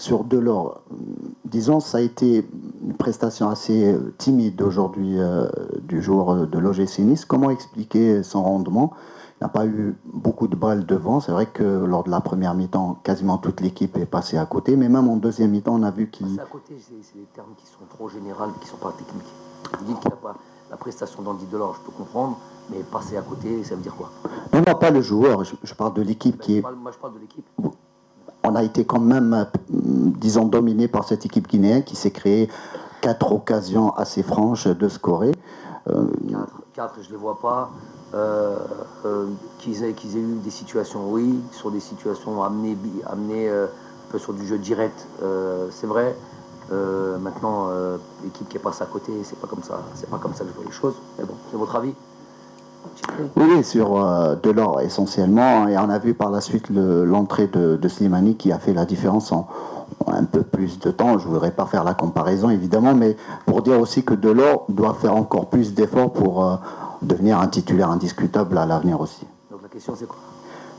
sur Delors, disons, ça a été une prestation assez timide aujourd'hui du joueur de l'OGC Nice. Comment expliquer son rendement? Il n'a pas eu beaucoup de balles devant. C'est vrai que lors de la première mi-temps, quasiment toute l'équipe est passée à côté. Mais même en deuxième mi-temps, on a vu qu'il... Passer à côté, c'est des termes qui sont trop généraux, qui ne sont pas techniques. Vous dites qu'il n'a pas la prestation d'Andy Delors, je peux comprendre, mais passer à côté, ça veut dire quoi? Non, non, pas le joueur. Je parle de l'équipe qui est... Moi, je parle de l'équipe. On a été quand même, disons, dominé par cette équipe guinéenne qui s'est créée 4 occasions assez franches de scorer. 4, je ne les vois pas. Qu'ils aient eu des situations, oui, sur des situations amenées un peu sur du jeu direct, c'est vrai. Maintenant, l'équipe qui est passée à côté, c'est pas comme ça que je vois les choses. Mais bon, c'est votre avis. Oui, sur Delors essentiellement. Et on a vu par la suite l'entrée de Slimani qui a fait la différence en un peu plus de temps. Je ne voudrais pas faire la comparaison évidemment, mais pour dire aussi que Delors doit faire encore plus d'efforts pour devenir un titulaire indiscutable à l'avenir aussi. Donc la question c'est quoi?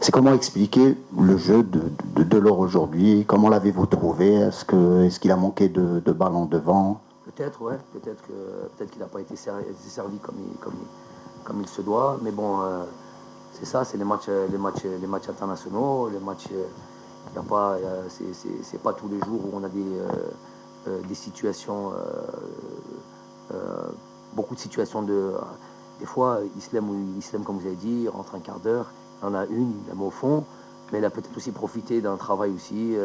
C'est comment expliquer le jeu de Delors aujourd'hui? Comment l'avez-vous trouvé? Est-ce qu'il a manqué de ballons devant? Peut-être, ouais. Peut-être qu'il n'a pas été servi comme il se doit. Mais bon, c'est ça, c'est les matchs internationaux, les matchs. C'est pas tous les jours où on a des situations, beaucoup de situations des fois, Islem, comme vous avez dit, rentre un quart d'heure, il en a une, il la met au fond, mais il a peut-être aussi profité d'un travail aussi,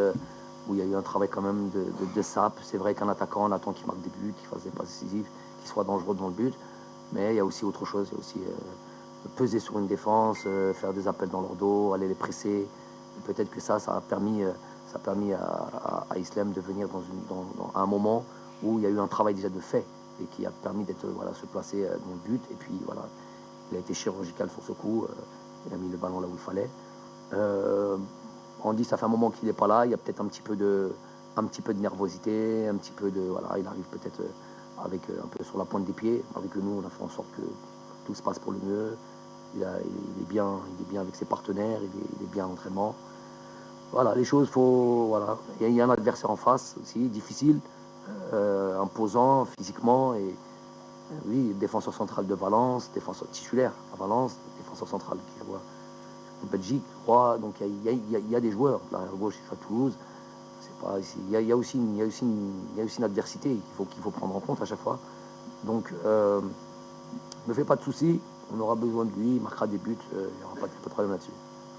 où il y a eu un travail quand même de sape. C'est vrai qu'un attaquant, on attend qu'il marque des buts, qu'il fasse des passes décisives, qu'il soit dangereux dans le but, mais il y a aussi autre chose, il y a aussi peser sur une défense, faire des appels dans leur dos, aller les presser. Peut-être que ça a permis à Islem de venir dans un moment où il y a eu un travail déjà de fait et qui a permis d'être se placer dans le but. Et puis voilà, il a été chirurgical sur ce coup. Il a mis le ballon là où il fallait. On dit ça fait un moment qu'il n'est pas là. Il y a peut-être un petit peu de nervosité, un petit peu de il arrive peut-être avec un peu sur la pointe des pieds. Avec nous, on a fait en sorte que tout se passe pour le mieux. Il est bien avec ses partenaires. Il est bien à l'entraînement. Voilà, les choses, il y a un adversaire en face aussi, difficile, imposant physiquement. Et oui, défenseur central de Valence, défenseur titulaire à Valence, défenseur central qui joue en Belgique, je crois. Donc il y a des joueurs. L'arrière gauche, il fait à Toulouse. Il y a aussi une adversité qu'il faut prendre en compte à chaque fois. Donc, ne fais pas de soucis. On aura besoin de lui, il marquera des buts. Il n'y aura pas de problème là-dessus.